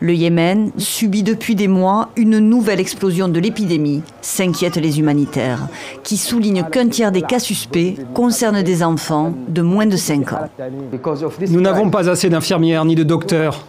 Le Yémen subit depuis des mois une nouvelle explosion de l'épidémie, s'inquiètent les humanitaires, qui soulignent qu'un tiers des cas suspects concernent des enfants de moins de 5 ans. Nous n'avons pas assez d'infirmières ni de docteurs.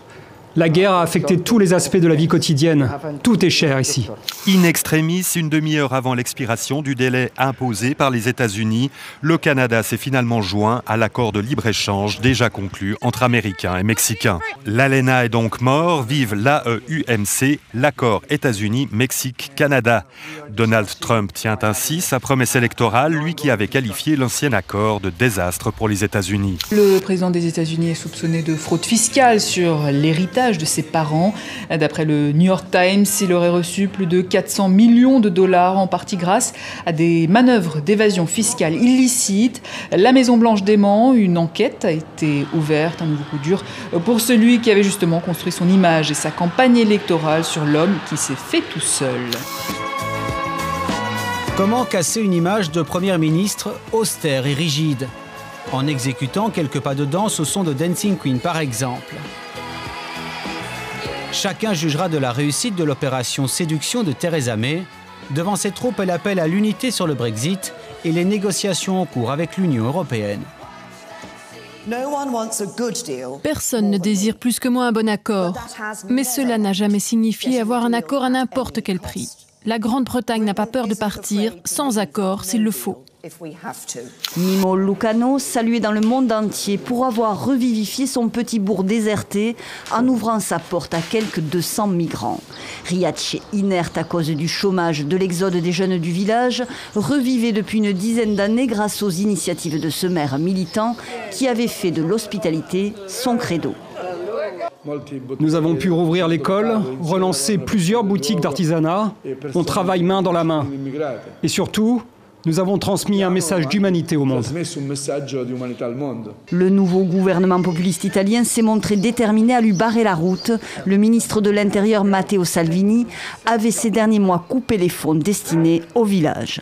La guerre a affecté tous les aspects de la vie quotidienne. Tout est cher ici. In extremis, une demi-heure avant l'expiration du délai imposé par les États-Unis, le Canada s'est finalement joint à l'accord de libre-échange déjà conclu entre Américains et Mexicains. L'ALENA est donc mort, vive l'AEUMC, l'accord États-Unis-Mexique-Canada. Donald Trump tient ainsi sa promesse électorale, lui qui avait qualifié l'ancien accord de désastre pour les États-Unis. Le président des États-Unis est soupçonné de fraude fiscale sur l'héritage de ses parents. D'après le New York Times, il aurait reçu plus de 400 millions de dollars, en partie grâce à des manœuvres d'évasion fiscale illicite. La Maison-Blanche dément, une enquête a été ouverte, un nouveau coup dur pour celui qui avait justement construit son image et sa campagne électorale sur l'homme qui s'est fait tout seul. Comment casser une image de Premier ministre austère et rigide? En exécutant quelques pas de danse au son de Dancing Queen par exemple. Chacun jugera de la réussite de l'opération séduction de Theresa May. Devant ses troupes, elle appelle à l'unité sur le Brexit et les négociations en cours avec l'Union européenne. Personne ne désire plus que moi un bon accord, mais cela n'a jamais signifié avoir un accord à n'importe quel prix. La Grande-Bretagne n'a pas peur de partir sans accord s'il le faut. Mimo Lucano, salué dans le monde entier pour avoir revivifié son petit bourg déserté en ouvrant sa porte à quelques 200 migrants. Riace, inerte à cause du chômage, de l'exode des jeunes du village, revivait depuis une dizaine d'années grâce aux initiatives de ce maire militant qui avait fait de l'hospitalité son credo. Nous avons pu rouvrir l'école, relancer plusieurs boutiques d'artisanat. On travaille main dans la main. Et surtout, nous avons transmis un message d'humanité au monde. Le nouveau gouvernement populiste italien s'est montré déterminé à lui barrer la route. Le ministre de l'Intérieur Matteo Salvini avait ces derniers mois coupé les fonds destinés au village.